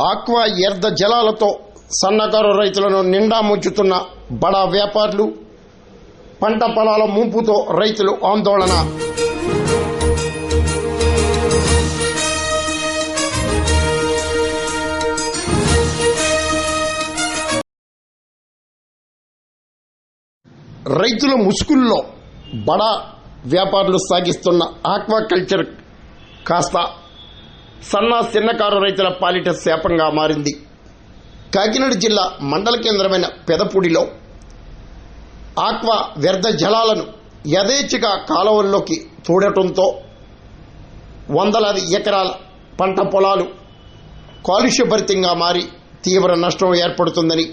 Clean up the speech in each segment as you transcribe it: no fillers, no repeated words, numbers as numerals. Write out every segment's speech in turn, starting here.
Aqua ఎర్ద జలాలతో సన్నకారు రైతులను నిండా ముంచుతున్న బడా వ్యాపారులు, పంట పొలాల ముంపుతో రైతులు ఆందోళన. రైతుల ముసుగుల్లో బడా వ్యాపారులు సాగిస్తున్న ఆక్వాకల్చర్ కాస్త చిన్నకారు రైతుల పాలిట శాపంగా మారింది. కాకినాడ జిల్లా మండల కేంద్రమైన పెదపూడిలో ఆక్వా వ్యర్థ జలాలను యథేచ్ఛగా కాలువల్లోకి తోడటంతో వందలాది ఎకరాల పంట పొలాలు కాలుష్యభరితంగా మారి తీవ్ర నష్టం ఏర్పడుతుందని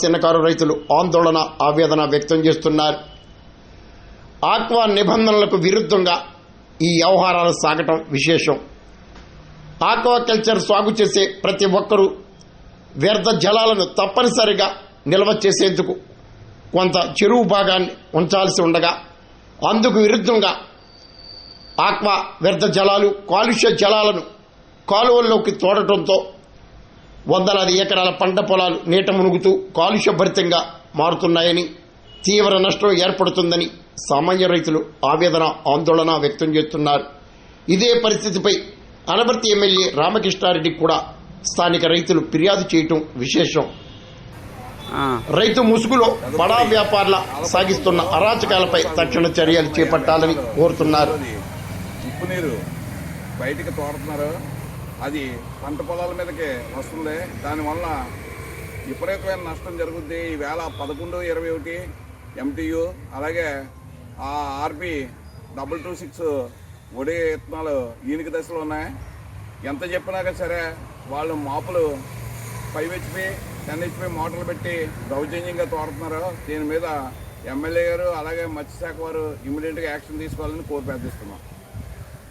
చిన్నకారు రైతులు ఆందోళన, ఆవేదన వ్యక్తం చేస్తున్నారు. ఆక్వా నిబంధనలకు విరుద్ధంగా ఈ వ్యవహారాలు సాగటం విశేషం. ఆక్వాకల్చర్ సాగు చేసే ప్రతి ఒక్కరూ వ్యర్థ జలాలను తప్పనిసరిగా నిల్వ చేసేందుకు కొంత చెరువు భాగాన్ని ఉంచాల్సి ఉండగా, అందుకు విరుద్ధంగా ఆక్వా వ్యర్థ జలాలు, కాలుష్య జలాలను కాలువల్లోకి తోడటంతో వందలాది ఎకరాల పంట పొలాలు నీట మునుగుతూ కాలుష్యభరితంగా మారుతున్నాయని, తీవ్ర నష్టం ఏర్పడుతుందని సామాన్య రైతులు ఆవేదన, ఆందోళన వ్యక్తం చేస్తున్నారు. ఇదే పరిస్థితిపై అనపర్తి ఎమ్మెల్యే రామకృష్ణారెడ్డి కూడా స్థానిక రైతులు ఫిర్యాదు చేయటం విశేషం. రైతు ముసుగులో బడా వ్యాపారుల సాగిస్తున్న అరాచకాలపై తక్షణ చర్యలు చేపట్టాలని కోరుతున్నారు. ఉప్పు నీరు బయటికి తోడుతున్నారు, అది పంట పొలాల మీదకి వస్తుంది. దానివల్ల విపరీతమైన నష్టం జరుగుద్ది. ఈవేళ 1121 MTU, అలాగే RP 226 ఒడి విత్తనాలు ఈనిక దశలో ఉన్నాయి. ఎంత చెప్పినాక సరే వాళ్ళు మాపులు 5 HP 10 HP మోటార్లు పెట్టి దౌర్జన్యంగా తోడుతున్నారు. దీని మీద ఎమ్మెల్యే గారు అలాగే మత్స్యశాఖ వారు ఇమ్మీడియట్గా యాక్షన్ తీసుకోవాలని కోరి ప్రార్థిస్తున్నాం.